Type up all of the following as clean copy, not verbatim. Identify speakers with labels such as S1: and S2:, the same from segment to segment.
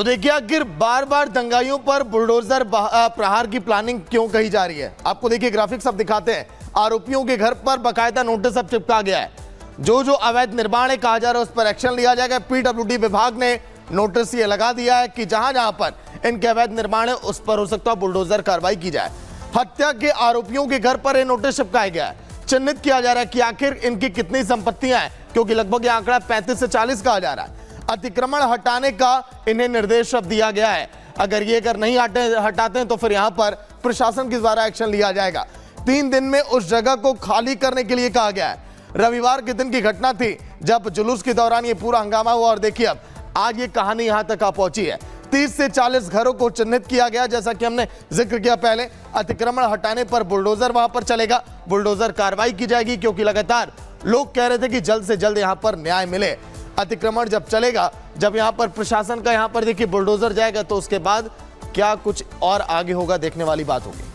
S1: तो देखिए आखिर बार बार दंगाइयों पर बुलडोजर प्रहार की प्लानिंग क्यों कही जा रही है। आपको देखिए ग्राफिक्स अब दिखाते हैं। आरोपियों के घर पर बकायदा नोटिस अब चिपका गया है। जो अवैध निर्माण है कहा जा रहा है उस पर एक्शन लिया जाएगा। पीडब्ल्यूडी विभाग ने नोटिस ये लगा दिया है कि जहां जहां पर इनके अवैध निर्माण है उस पर हो सकता है बुलडोजर कार्रवाई की जाए। हत्या के आरोपियों के घर पर यह नोटिस चिपकाया गया है। चिन्हित किया जा रहा है कि आखिर इनकी कितनी संपत्तियां हैं, क्योंकि लगभग यह आंकड़ा 35 से 40 कहा जा रहा है। अतिक्रमण हटाने का इन्हें निर्देश अब दिया गया है। अगर ये नहीं हटाते हैं तो फिर यहां पर प्रशासन के द्वारा एक्शन लिया जाएगा। 3 दिन में उस जगह को खाली करने के लिए कहा गया है। रविवार के दिन की घटना थी जब जुलूस के दौरान ये पूरा हंगामा हुआ और देखिए अब आज ये कहानी यहां तक आ पहुंची है। 30 से 40 घरों को चिन्हित किया गया, जैसा कि हमने जिक्र किया पहले। अतिक्रमण हटाने पर बुलडोजर वहां पर चलेगा, बुलडोजर कार्रवाई की जाएगी, क्योंकि लगातार लोग कह रहे थे कि जल्द से जल्द यहां पर न्याय मिले। अतिक्रमण जब चलेगा, जब यहां पर प्रशासन का यहां पर देखिए बुलडोजर जाएगा, तो उसके बाद क्या कुछ और आगे होगा देखने वाली बात होगी।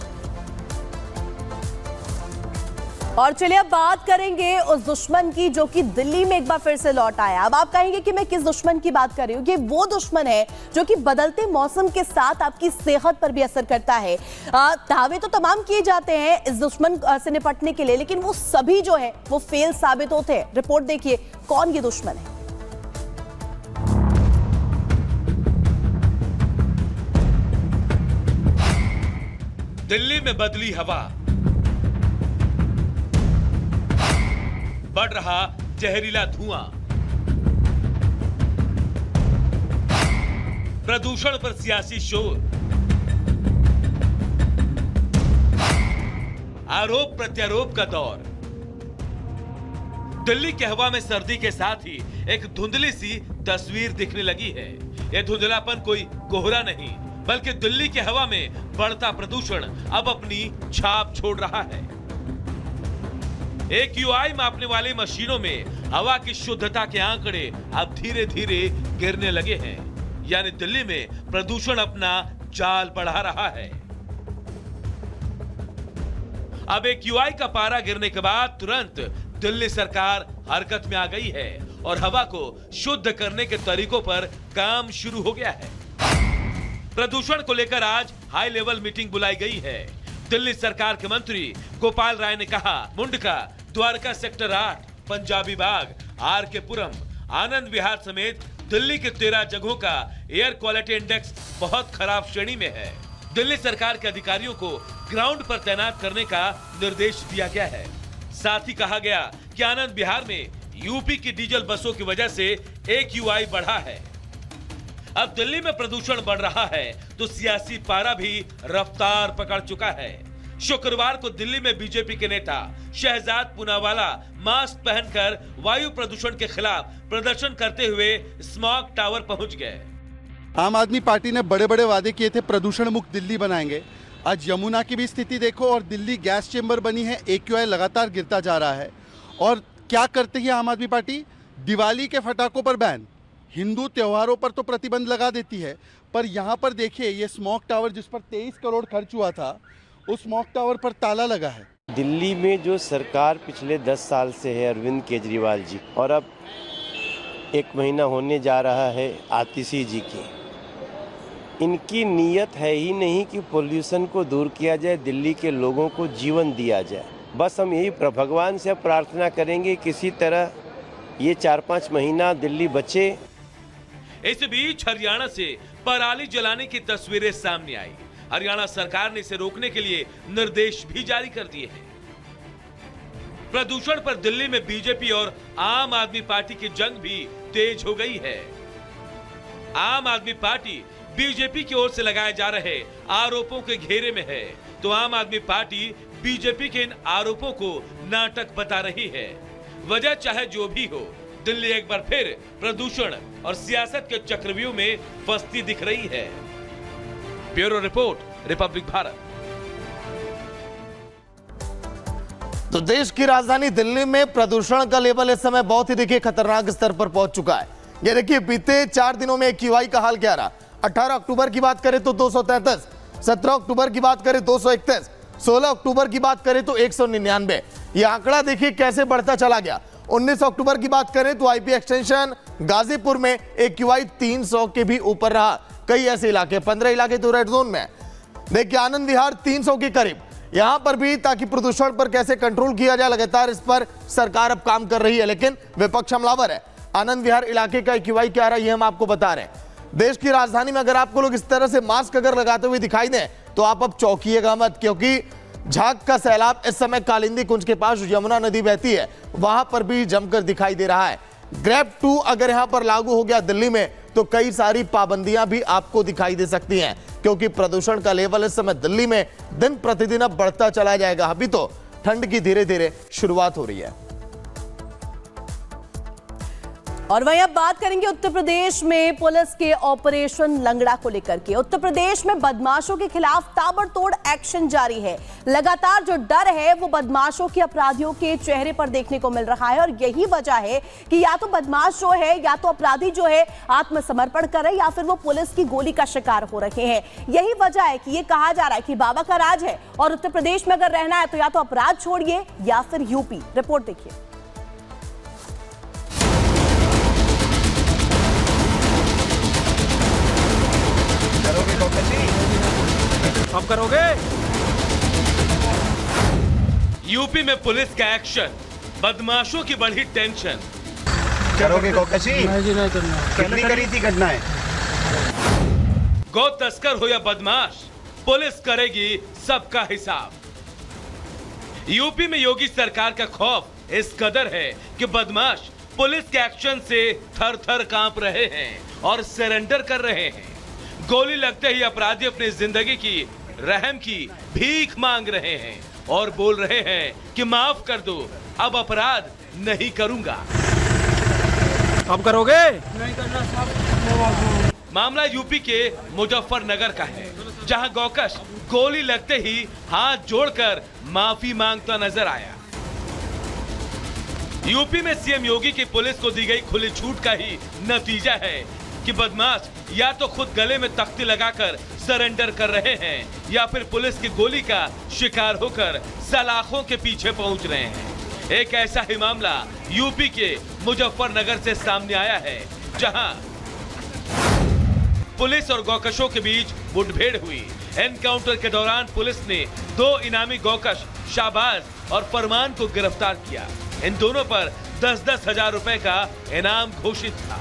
S2: और चलिए अब बात करेंगे उस दुश्मन की जो कि दिल्ली में एक बार फिर से लौट आया। अब आप कहेंगे कि मैं किस दुश्मन की बात कर रही हूँ। ये वो दुश्मन है जो कि बदलते मौसम के साथ आपकी सेहत पर भी असर करता है। दावे तो तमाम किए जाते हैं इस दुश्मन से निपटने के लिए, लेकिन वो सभी जो है वो फेल साबित होते हैं। रिपोर्ट देखिए कौन ये दुश्मन है।
S3: दिल्ली में बदली हवा, बढ़ रहा जहरीला धुआं, प्रदूषण पर सियासी शोर, आरोप प्रत्यारोप का दौर। दिल्ली की हवा में सर्दी के साथ ही एक धुंधली सी तस्वीर दिखने लगी है। यह धुंधलापन कोई कोहरा नहीं, बल्कि दिल्ली की हवा में बढ़ता प्रदूषण अब अपनी छाप छोड़ रहा है। AQI मापने वाली मशीनों में हवा की शुद्धता के आंकड़े अब धीरे धीरे गिरने लगे हैं, यानी दिल्ली में प्रदूषण अपना जाल बढ़ा रहा है। अब AQI का पारा गिरने के बाद तुरंत दिल्ली सरकार हरकत में आ गई है और हवा को शुद्ध करने के तरीकों पर काम शुरू हो गया है। प्रदूषण को लेकर आज हाई लेवल मीटिंग बुलाई गई है। दिल्ली सरकार के मंत्री गोपाल राय ने कहा, मुंडका, द्वारका सेक्टर 8, पंजाबी बाग, RK पुरम, आनंद विहार समेत दिल्ली के 13 जगहों का एयर क्वालिटी इंडेक्स बहुत खराब श्रेणी में है। दिल्ली सरकार के अधिकारियों को ग्राउंड पर तैनात करने का निर्देश दिया गया है। साथ ही कहा गया कि आनंद विहार में यूपी की डीजल बसों की वजह से AQI बढ़ा है। अब दिल्ली में प्रदूषण बढ़ रहा है तो सियासी पारा भी रफ्तार पकड़ चुका है। शुक्रवार को दिल्ली में बीजेपी के नेता शहजाद पूनावाला मास्क पहनकर वायु प्रदूषण के खिलाफ प्रदर्शन करते हुए स्मॉग टावर पहुंच गए।
S4: आम आदमी पार्टी ने बड़े बड़े वादे किए थे, प्रदूषण मुक्त दिल्ली बनाएंगे। आज यमुना की भी स्थिति देखो और दिल्ली गैस चेंबर बनी है, AQI लगातार गिरता जा रहा है। और क्या करते हैं आम आदमी पार्टी? दिवाली के फटाकों पर बैन, हिंदू त्योहारों पर तो प्रतिबंध लगा देती है, पर यहाँ पर देखिए ये स्मॉग टावर जिस पर 23 करोड़ खर्च हुआ था, उस स्मॉग टावर पर ताला लगा है।
S5: दिल्ली में जो सरकार पिछले 10 साल से है अरविंद केजरीवाल जी, और अब 1 महीना होने जा रहा है आतिशी जी की, इनकी नीयत है ही नहीं कि पोल्यूशन को दूर किया जाए, दिल्ली के लोगों को जीवन दिया जाए। बस हम यही भगवान से प्रार्थना करेंगे किसी तरह ये 4-5 महीना दिल्ली बचे।
S3: इस बीच हरियाणा से पराली जलाने की तस्वीरें सामने आई। हरियाणा सरकार ने इसे रोकने के लिए निर्देश भी जारी कर दिए हैं। प्रदूषण पर दिल्ली में बीजेपी और आम आदमी पार्टी की जंग भी तेज हो गई है। आम आदमी पार्टी बीजेपी की ओर से लगाए जा रहे आरोपों के घेरे में है, तो आम आदमी पार्टी बीजेपी के इन आरोपों को नाटक बता रही है। वजह चाहे जो भी हो, दिल्ली एक बार फिर प्रदूषण और सियासत के चक्रव्यूह में फंसती दिख रही है। Bureau report, Republic Bharat.
S1: तो देश की राजधानी दिल्ली में प्रदूषण का लेवल इस समय बहुत ही देखिए खतरनाक स्तर पर पहुंच चुका है। ये देखिए बीते 4 दिनों में AQI का हाल क्या रहा। 18 अक्टूबर की बात करें तो 233, 17 अक्टूबर की बात करें 231, 16 अक्टूबर की बात करें तो 199। ये आंकड़ा देखिए कैसे बढ़ता चला गया। 19 अक्टूबर की बात करें तो IP एक्सटेंशन गाजीपुर में AQI 300 के भी ऊपर रहा। कई ऐसे इलाके, 15 इलाके तो रेड जोन में है। देखिए आनंद विहार 300 के करीब, यहां पर भी ताकि प्रदूषण पर कैसे कंट्रोल किया जाए, लगातार इस पर सरकार अब काम कर रही है, लेकिन विपक्ष हमलावर है। आनंद विहार इलाके का AQI क्या रहा है ये हम आपको बता रहे हैं। देश की राजधानी में अगर आपको लोग इस तरह से मास्क अगर लगाते हुए दिखाई दें तो आप अब चौंकिएगा मत, क्योंकि झाग का सैलाब इस समय कालिंदी कुंज के पास यमुना नदी बहती है, वहां पर भी जमकर दिखाई दे रहा है। ग्रैब 2 अगर यहां पर लागू हो गया दिल्ली में तो कई सारी पाबंदियां भी आपको दिखाई दे सकती हैं, क्योंकि प्रदूषण का लेवल इस समय दिल्ली में दिन प्रतिदिन अब बढ़ता चला जाएगा। अभी तो ठंड की धीरे धीरे शुरुआत हो रही है।
S2: और वहीं अब बात करेंगे उत्तर प्रदेश में पुलिस के ऑपरेशन लंगड़ा को लेकर के। उत्तर प्रदेश में बदमाशों के खिलाफ ताबड़तोड़ एक्शन जारी है। लगातार जो डर है वो बदमाशों के, अपराधियों के चेहरे पर देखने को मिल रहा है, और यही वजह है कि या तो बदमाश जो है, या तो अपराधी जो है आत्मसमर्पण कर रहे, या फिर वो पुलिस की गोली का शिकार हो रहे हैं। यही वजह है कि ये कहा जा रहा है कि बाबा का राज है और उत्तर प्रदेश में अगर रहना है तो या तो अपराध छोड़िए या फिर यूपी। रिपोर्ट देखिए।
S6: अब करोगे?
S3: यूपी में पुलिस का एक्शन, बदमाशों की बढ़ी टेंशन।
S7: करोगे कौकसी? कितनी करी थी घटनाएं?
S3: गौ तस्कर हो या बदमाश, पुलिस करेगी सबका हिसाब। यूपी में योगी सरकार का खौफ इस कदर है कि बदमाश पुलिस के एक्शन से थर थर कांप रहे हैं और सरेंडर कर रहे हैं। गोली लगते ही अपराधी अपनी जिंदगी की रहम की भीख मांग रहे हैं और बोल रहे हैं कि माफ कर दो, अब अपराध नहीं करूंगा।
S6: अब करोगे?
S3: मामला यूपी के मुजफ्फरनगर का है, जहां गौकश गोली लगते ही हाथ जोड़कर माफी मांगता नजर आया। यूपी में सीएम योगी की पुलिस को दी गई खुली छूट का ही नतीजा है कि बदमाश या तो खुद गले में तख्ती लगाकर सरेंडर कर रहे हैं, या फिर पुलिस की गोली का शिकार होकर सलाखों के पीछे पहुंच रहे हैं। एक ऐसा ही मामला यूपी के मुजफ्फरनगर से सामने आया है, जहां पुलिस और गौकशों के बीच मुठभेड़ हुई। एनकाउंटर के दौरान पुलिस ने 2 इनामी गौकश शाहबाज और फरमान को गिरफ्तार किया। इन दोनों पर 10-10 हजार रुपए का इनाम घोषित था।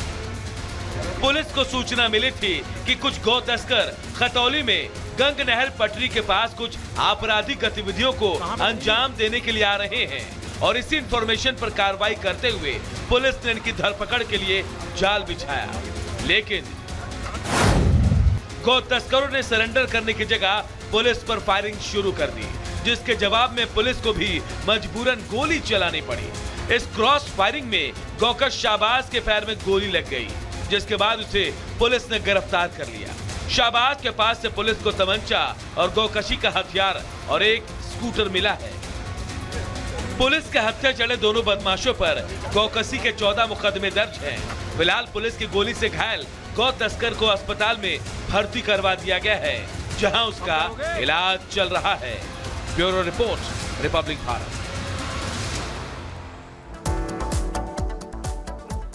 S3: पुलिस को सूचना मिली थी कि कुछ गौ तस्कर खतौली में गंग नहर पटरी के पास कुछ आपराधिक गतिविधियों को अंजाम देने के लिए आ रहे हैं, और इसी इंफॉर्मेशन पर कार्रवाई करते हुए पुलिस ने इनकी धरपकड़ के लिए जाल बिछाया। लेकिन गौ तस्करों ने सरेंडर करने की जगह पुलिस पर फायरिंग शुरू कर दी, जिसके जवाब में पुलिस को भी मजबूरन गोली चलानी पड़ी। इस क्रॉस फायरिंग में गौकश शाहबाज के पैर में गोली लग गई, जिसके बाद उसे पुलिस ने गिरफ्तार कर लिया। शाहबाज के पास से पुलिस को तमंचा और गौकशी का हथियार और एक स्कूटर मिला है। पुलिस के हत्या चढ़े दोनों बदमाशों पर गौकशी के 14 मुकदमे दर्ज हैं। फिलहाल पुलिस की गोली से घायल गौ तस्कर को अस्पताल में भर्ती करवा दिया गया है, जहां उसका इलाज चल रहा है। Bureau report, Republic Bharat.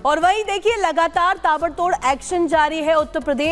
S2: और वहीं देखिए लगातार ताबड़तोड़ एक्शन जारी है उत्तर प्रदेश